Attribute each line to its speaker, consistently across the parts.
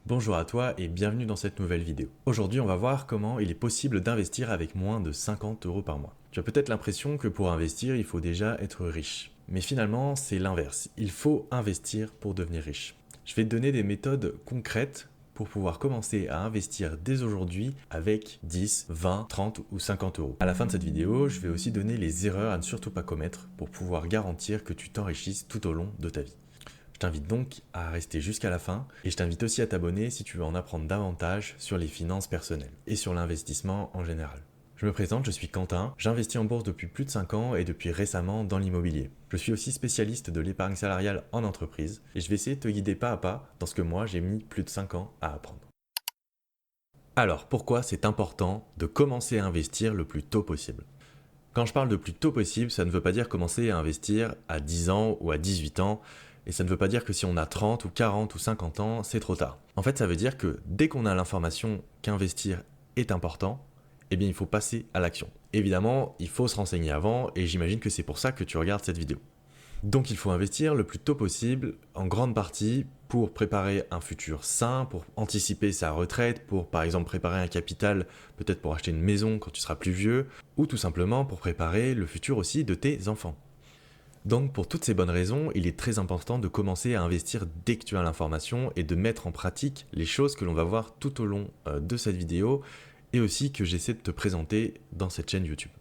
Speaker 1: Bonjour à toi et bienvenue dans cette nouvelle vidéo. Aujourd'hui, on va voir comment il est possible d'investir avec moins de 50 euros par mois. Tu as peut-être l'impression que pour investir, il faut déjà être riche. Mais finalement, c'est l'inverse. Il faut investir pour devenir riche. Je vais te donner des méthodes concrètes pour pouvoir commencer à investir dès aujourd'hui avec 10, 20, 30 ou 50 euros. À la fin de cette vidéo, je vais aussi donner les erreurs à ne surtout pas commettre pour pouvoir garantir que tu t'enrichisses tout au long de ta vie. Je t'invite donc à rester jusqu'à la fin et je t'invite aussi à t'abonner si tu veux en apprendre davantage sur les finances personnelles et sur l'investissement en général. Je me présente, je suis Quentin, j'investis en bourse depuis plus de 5 ans et depuis récemment dans l'immobilier. Je suis aussi spécialiste de l'épargne salariale en entreprise et je vais essayer de te guider pas à pas dans ce que moi j'ai mis plus de 5 ans à apprendre. Alors pourquoi c'est important de commencer à investir le plus tôt possible ? Quand je parle de plus tôt possible, ça ne veut pas dire commencer à investir à 10 ans ou à 18 ans, et ça ne veut pas dire que si on a 30 ou 40 ou 50 ans, c'est trop tard. En fait, ça veut dire que dès qu'on a l'information qu'investir est important, eh bien il faut passer à l'action. Évidemment, il faut se renseigner avant, et j'imagine que c'est pour ça que tu regardes cette vidéo. Donc il faut investir le plus tôt possible, en grande partie, pour préparer un futur sain, pour anticiper sa retraite, pour par exemple préparer un capital, peut-être pour acheter une maison quand tu seras plus vieux, ou tout simplement pour préparer le futur aussi de tes enfants. Donc pour toutes ces bonnes raisons, il est très important de commencer à investir dès que tu as l'information et de mettre en pratique les choses que l'on va voir tout au long de cette vidéo et aussi que j'essaie de te présenter dans cette chaîne YouTube.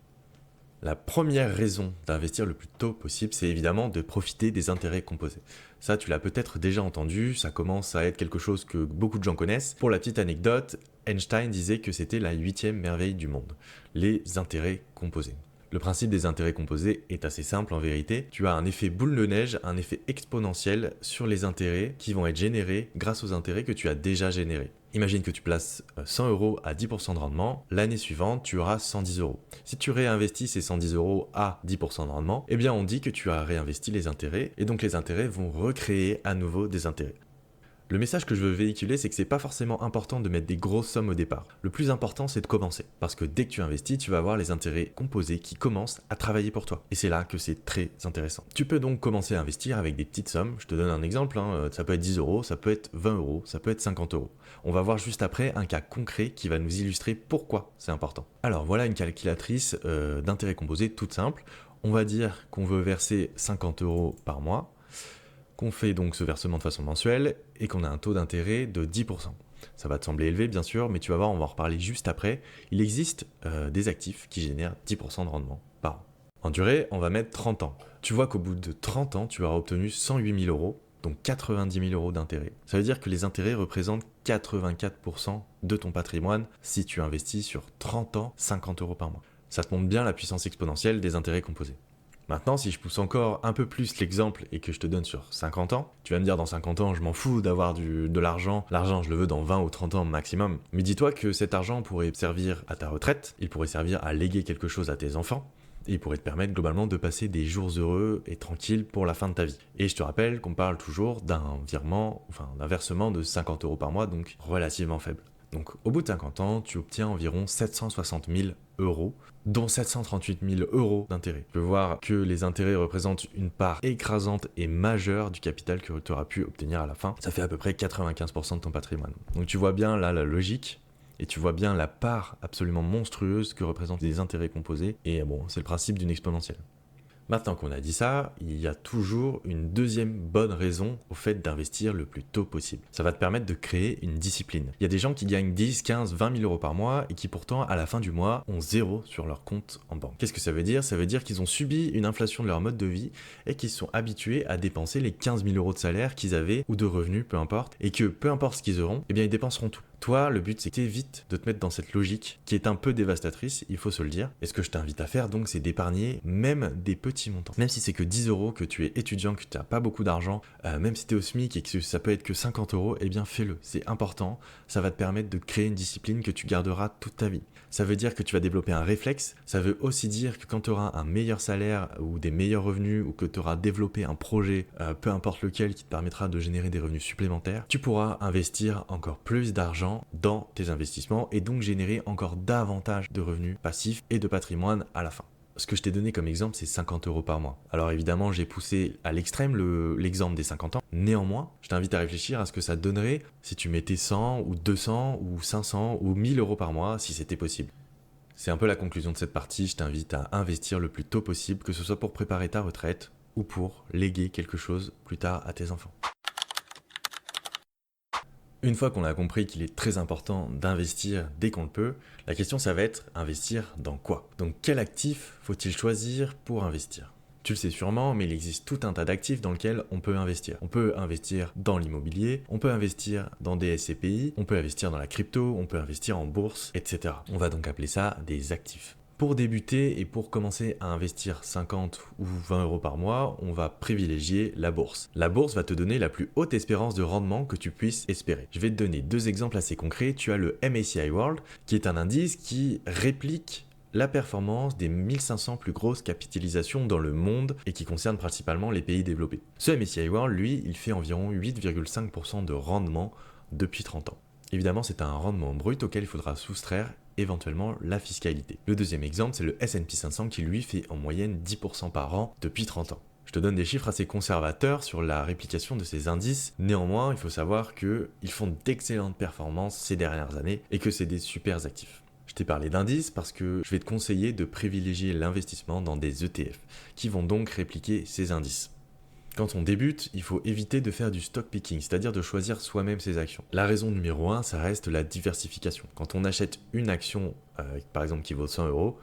Speaker 1: La première raison d'investir le plus tôt possible, c'est évidemment de profiter des intérêts composés. Ça, tu l'as peut-être déjà entendu, ça commence à être quelque chose que beaucoup de gens connaissent. Pour la petite anecdote, Einstein disait que c'était la 8e merveille du monde, les intérêts composés. Le principe des intérêts composés est assez simple en vérité. Tu as un effet boule de neige, un effet exponentiel sur les intérêts qui vont être générés grâce aux intérêts que tu as déjà générés. Imagine que tu places 100 euros à 10% de rendement, l'année suivante tu auras 110 euros. Si tu réinvestis ces 110 euros à 10% de rendement, eh bien on dit que tu as réinvesti les intérêts et donc les intérêts vont recréer à nouveau des intérêts. Le message que je veux véhiculer, c'est que c'est pas forcément important de mettre des grosses sommes au départ. Le plus important, c'est de commencer. Parce que dès que tu investis, tu vas avoir les intérêts composés qui commencent à travailler pour toi. Et c'est là que c'est très intéressant. Tu peux donc commencer à investir avec des petites sommes. Je te donne un exemple, ça peut être 10 euros, ça peut être 20 euros, ça peut être 50 euros. On va voir juste après un cas concret qui va nous illustrer pourquoi c'est important. Alors voilà une calculatrice d'intérêts composés toute simple. On va dire qu'on veut verser 50 euros par mois, qu'on fait donc ce versement de façon mensuelle et qu'on a un taux d'intérêt de 10%. Ça va te sembler élevé bien sûr, mais tu vas voir, on va en reparler juste après. Il existe des actifs qui génèrent 10% de rendement par an. En durée, on va mettre 30 ans. Tu vois qu'au bout de 30 ans, tu auras obtenu 108 000 euros, donc 90 000 euros d'intérêt. Ça veut dire que les intérêts représentent 84% de ton patrimoine si tu investis sur 30 ans, 50 euros par mois. Ça te montre bien la puissance exponentielle des intérêts composés. Maintenant, si je pousse encore un peu plus l'exemple et que je te donne sur 50 ans, tu vas me dire dans 50 ans, je m'en fous d'avoir de l'argent. L'argent, je le veux dans 20 ou 30 ans maximum. Mais dis-toi que cet argent pourrait servir à ta retraite, il pourrait servir à léguer quelque chose à tes enfants, et il pourrait te permettre globalement de passer des jours heureux et tranquilles pour la fin de ta vie. Et je te rappelle qu'on parle toujours d'un versement de 50 euros par mois, donc relativement faible. Donc au bout de 50 ans, tu obtiens environ 760 000 euros, dont 738 000 euros d'intérêt. Tu peux voir que les intérêts représentent une part écrasante et majeure du capital que tu auras pu obtenir à la fin. Ça fait à peu près 95% de ton patrimoine. Donc tu vois bien là la logique, et tu vois bien la part absolument monstrueuse que représentent les intérêts composés, et bon, c'est le principe d'une exponentielle. Maintenant qu'on a dit ça, il y a toujours une deuxième bonne raison au fait d'investir le plus tôt possible. Ça va te permettre de créer une discipline. Il y a des gens qui gagnent 10, 15, 20 000 euros par mois et qui pourtant à la fin du mois ont 0 sur leur compte en banque. Qu'est-ce que ça veut dire ? Ça veut dire qu'ils ont subi une inflation de leur mode de vie et qu'ils sont habitués à dépenser les 15 000 euros de salaire qu'ils avaient ou de revenus, peu importe, et que peu importe ce qu'ils auront, eh bien ils dépenseront tout. Toi, le but, c'est que tu évites de te mettre dans cette logique qui est un peu dévastatrice, il faut se le dire. Et ce que je t'invite à faire, donc, c'est d'épargner même des petits montants. Même si c'est que 10 euros, que tu es étudiant, que tu n'as pas beaucoup d'argent, même si tu es au SMIC et que ça peut être que 50 euros, eh bien fais-le. C'est important. Ça va te permettre de créer une discipline que tu garderas toute ta vie. Ça veut dire que tu vas développer un réflexe. Ça veut aussi dire que quand tu auras un meilleur salaire ou des meilleurs revenus ou que tu auras développé un projet, peu importe lequel, qui te permettra de générer des revenus supplémentaires, tu pourras investir encore plus d'argent dans tes investissements et donc générer encore davantage de revenus passifs et de patrimoine à la fin. Ce que je t'ai donné comme exemple, c'est 50 euros par mois. Alors évidemment, j'ai poussé à l'extrême l'exemple des 50 ans. Néanmoins, je t'invite à réfléchir à ce que ça donnerait si tu mettais 100 ou 200 ou 500 ou 1000 euros par mois, si c'était possible. C'est un peu la conclusion de cette partie. Je t'invite à investir le plus tôt possible, que ce soit pour préparer ta retraite ou pour léguer quelque chose plus tard à tes enfants. Une fois qu'on a compris qu'il est très important d'investir dès qu'on le peut, la question ça va être investir dans quoi? Donc quel actif faut-il choisir pour investir? Tu le sais sûrement, mais il existe tout un tas d'actifs dans lesquels on peut investir. On peut investir dans l'immobilier, on peut investir dans des SCPI, on peut investir dans la crypto, on peut investir en bourse, etc. On va donc appeler ça des actifs. Pour débuter et pour commencer à investir 50 ou 20 euros par mois, on va privilégier la bourse. La bourse va te donner la plus haute espérance de rendement que tu puisses espérer. Je vais te donner deux exemples assez concrets. Tu as le MSCI World, qui est un indice qui réplique la performance des 1500 plus grosses capitalisations dans le monde et qui concerne principalement les pays développés. Ce MSCI World, lui, il fait environ 8,5% de rendement depuis 30 ans. Évidemment, c'est un rendement brut auquel il faudra soustraire éventuellement la fiscalité. Le deuxième exemple, c'est le S&P 500 qui lui fait en moyenne 10% par an depuis 30 ans. Je te donne des chiffres assez conservateurs sur la réplication de ces indices. Néanmoins, il faut savoir qu'ils font d'excellentes performances ces dernières années et que c'est des super actifs. Je t'ai parlé d'indices parce que je vais te conseiller de privilégier l'investissement dans des ETF qui vont donc répliquer ces indices. Quand on débute, il faut éviter de faire du stock picking, c'est-à-dire de choisir soi-même ses actions. La raison numéro 1, ça reste la diversification. Quand on achète une action, par exemple qui vaut 100 euros,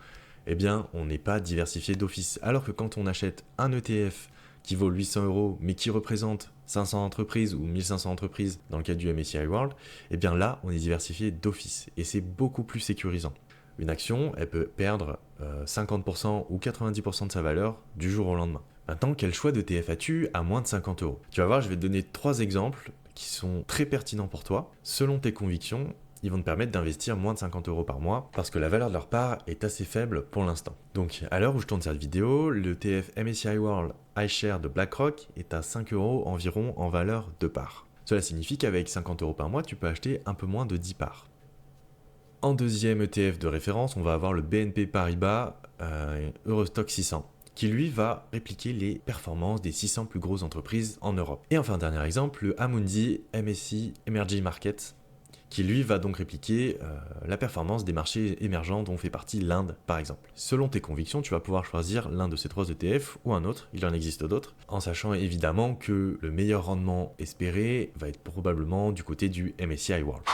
Speaker 1: eh bien on n'est pas diversifié d'office. Alors que quand on achète un ETF qui vaut 800 euros, mais qui représente 500 entreprises ou 1500 entreprises dans le cas du MSCI World, eh bien là, on est diversifié d'office et c'est beaucoup plus sécurisant. Une action, elle peut perdre 50% ou 90% de sa valeur du jour au lendemain. Maintenant, quel choix d'ETF as-tu à moins de 50 euros? Tu vas voir, je vais te donner 3 exemples qui sont très pertinents pour toi. Selon tes convictions, ils vont te permettre d'investir moins de 50 euros par mois parce que la valeur de leur part est assez faible pour l'instant. Donc, à l'heure où je tourne cette vidéo, le ETF MSCI World iShare de BlackRock est à 5 euros environ en valeur de part. Cela signifie qu'avec 50 euros par mois, tu peux acheter un peu moins de 10 parts. En deuxième ETF de référence, on va avoir le BNP Paribas Eurostock 600. Qui lui va répliquer les performances des 600 plus grosses entreprises en Europe. Et enfin, dernier exemple, le Amundi MSCI Emerging Markets, qui lui va donc répliquer la performance des marchés émergents dont fait partie l'Inde, par exemple. Selon tes convictions, tu vas pouvoir choisir l'un de ces 3 ETF ou un autre, il en existe d'autres, en sachant évidemment que le meilleur rendement espéré va être probablement du côté du MSCI World.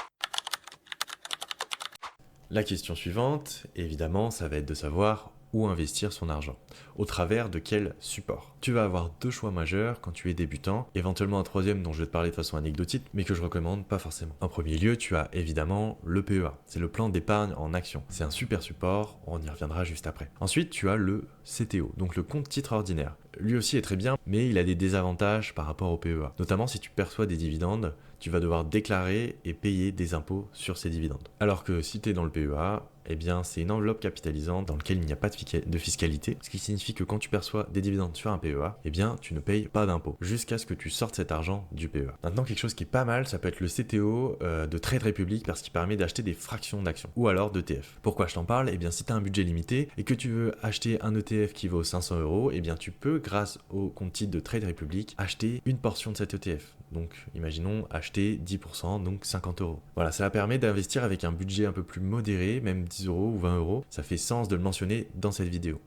Speaker 1: La question suivante, évidemment, ça va être de savoir où investir son argent. Au travers de quel support? Tu vas avoir 2 choix majeurs quand tu es débutant, éventuellement un troisième dont je vais te parler de façon anecdotique, mais que je recommande pas forcément. En premier lieu, tu as évidemment le PEA, c'est le plan d'épargne en action. C'est un super support, on y reviendra juste après. Ensuite, tu as le CTO, donc le compte titre ordinaire. Lui aussi est très bien, mais il a des désavantages par rapport au PEA. Notamment si tu perçois des dividendes, tu vas devoir déclarer et payer des impôts sur ces dividendes. Alors que si tu es dans le PEA, eh bien c'est une enveloppe capitalisante dans laquelle il n'y a pas de fiscalité, ce qui signifie que quand tu perçois des dividendes sur un PEA, eh bien tu ne payes pas d'impôts jusqu'à ce que tu sortes cet argent du PEA. Maintenant, quelque chose qui est pas mal, ça peut être le CTO de Trade Republic parce qu'il permet d'acheter des fractions d'actions ou alors d'ETF. Pourquoi je t'en parle? Eh bien si tu as un budget limité et que tu veux acheter un ETF qui vaut 500 euros, eh bien tu peux, grâce au compte titre de Trade Republic, acheter une portion de cet ETF. Donc imaginons acheter 10%, donc 50 euros. Voilà, ça permet d'investir avec un budget un peu plus modéré, même 10 euros ou 20 euros. Ça fait sens de le mentionner dans cette vidéo.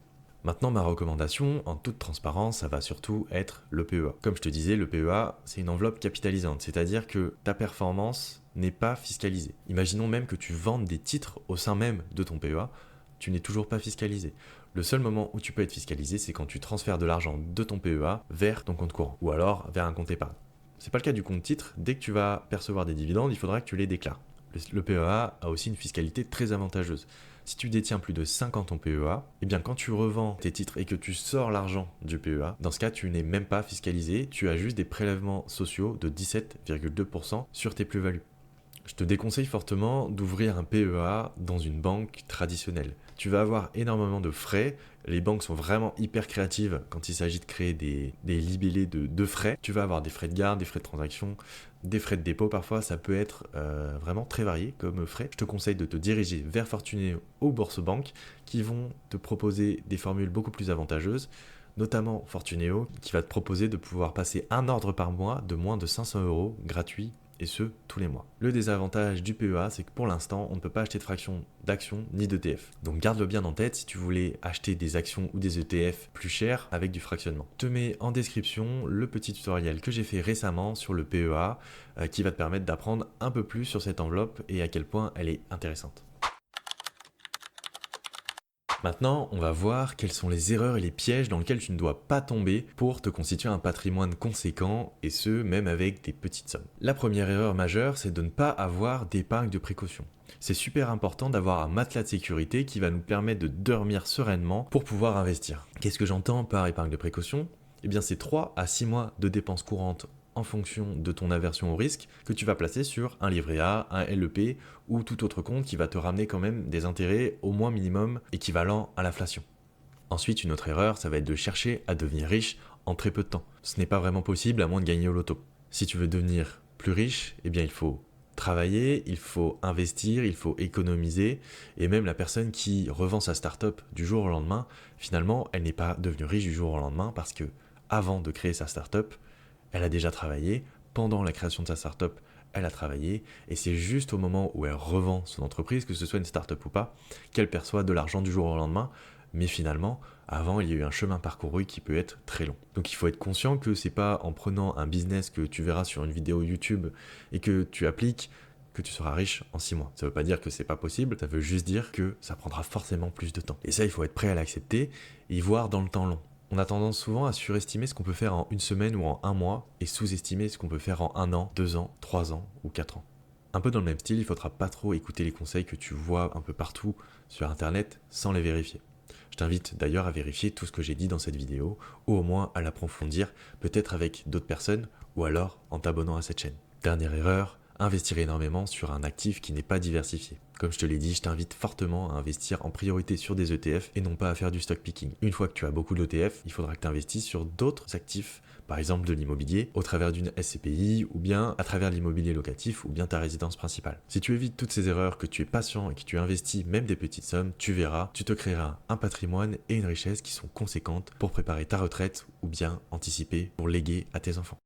Speaker 1: Maintenant, ma recommandation, en toute transparence, ça va surtout être le PEA. Comme je te disais, le PEA, c'est une enveloppe capitalisante, c'est-à-dire que ta performance n'est pas fiscalisée. Imaginons même que tu vendes des titres au sein même de ton PEA, tu n'es toujours pas fiscalisé. Le seul moment où tu peux être fiscalisé, c'est quand tu transfères de l'argent de ton PEA vers ton compte courant, ou alors vers un compte épargne. C'est pas le cas du compte titre, dès que tu vas percevoir des dividendes, il faudra que tu les déclares. Le PEA a aussi une fiscalité très avantageuse. Si tu détiens plus de 5 ans ton PEA, eh bien quand tu revends tes titres et que tu sors l'argent du PEA, dans ce cas tu n'es même pas fiscalisé, tu as juste des prélèvements sociaux de 17,2% sur tes plus-values. Je te déconseille fortement d'ouvrir un PEA dans une banque traditionnelle. Tu vas avoir énormément de frais. Les banques sont vraiment hyper créatives quand il s'agit de créer des libellés de frais. Tu vas avoir des frais de garde, des frais de transaction, des frais de dépôt parfois. Ça peut être vraiment très varié comme frais. Je te conseille de te diriger vers Fortunéo ou Bourse Banque qui vont te proposer des formules beaucoup plus avantageuses, notamment Fortunéo qui va te proposer de pouvoir passer un ordre par mois de moins de 500 € gratuit, et ce, tous les mois. Le désavantage du PEA, c'est que pour l'instant, on ne peut pas acheter de fractions d'actions ni d'ETF. Donc garde-le bien en tête si tu voulais acheter des actions ou des ETF plus chers avec du fractionnement. Je te mets en description le petit tutoriel que j'ai fait récemment sur le PEA qui va te permettre d'apprendre un peu plus sur cette enveloppe et à quel point elle est intéressante. Maintenant, on va voir quelles sont les erreurs et les pièges dans lesquels tu ne dois pas tomber pour te constituer un patrimoine conséquent, et ce, même avec des petites sommes. La première erreur majeure, c'est de ne pas avoir d'épargne de précaution. C'est super important d'avoir un matelas de sécurité qui va nous permettre de dormir sereinement pour pouvoir investir. Qu'est-ce que j'entends par épargne de précaution ? Eh bien, c'est 3 à 6 mois de dépenses courantes en fonction de ton aversion au risque que tu vas placer sur un livret A, un LEP ou tout autre compte qui va te ramener quand même des intérêts au moins minimum équivalents à l'inflation. Ensuite, une autre erreur, ça va être de chercher à devenir riche en très peu de temps. Ce n'est pas vraiment possible à moins de gagner au loto. Si tu veux devenir plus riche, eh bien il faut travailler, il faut investir, il faut économiser, et même la personne qui revend sa start-up du jour au lendemain, finalement, elle n'est pas devenue riche du jour au lendemain parce que avant de créer sa start-up, elle a déjà travaillé, pendant la création de sa startup, elle a travaillé, et c'est juste au moment où elle revend son entreprise, que ce soit une startup ou pas, qu'elle perçoit de l'argent du jour au lendemain, mais finalement, avant, il y a eu un chemin parcouru qui peut être très long. Donc il faut être conscient que c'est pas en prenant un business que tu verras sur une vidéo YouTube et que tu appliques que tu seras riche en 6 mois. Ça veut pas dire que c'est pas possible, ça veut juste dire que ça prendra forcément plus de temps. Et ça, il faut être prêt à l'accepter et y voir dans le temps long. On a tendance souvent à surestimer ce qu'on peut faire en une semaine ou en un mois et sous-estimer ce qu'on peut faire en 1 an, 2 ans, 3 ans ou 4 ans. Un peu dans le même style, il faudra pas trop écouter les conseils que tu vois un peu partout sur internet sans les vérifier. Je t'invite d'ailleurs à vérifier tout ce que j'ai dit dans cette vidéo ou au moins à l'approfondir, peut-être avec d'autres personnes ou alors en t'abonnant à cette chaîne. Dernière erreur, investir énormément sur un actif qui n'est pas diversifié. Comme je te l'ai dit, je t'invite fortement à investir en priorité sur des ETF et non pas à faire du stock picking. Une fois que tu as beaucoup d'ETF, il faudra que tu investisses sur d'autres actifs, par exemple de l'immobilier, au travers d'une SCPI ou bien à travers l'immobilier locatif ou bien ta résidence principale. Si tu évites toutes ces erreurs, que tu es patient et que tu investis même des petites sommes, tu verras, tu te créeras un patrimoine et une richesse qui sont conséquentes pour préparer ta retraite ou bien anticiper pour léguer à tes enfants.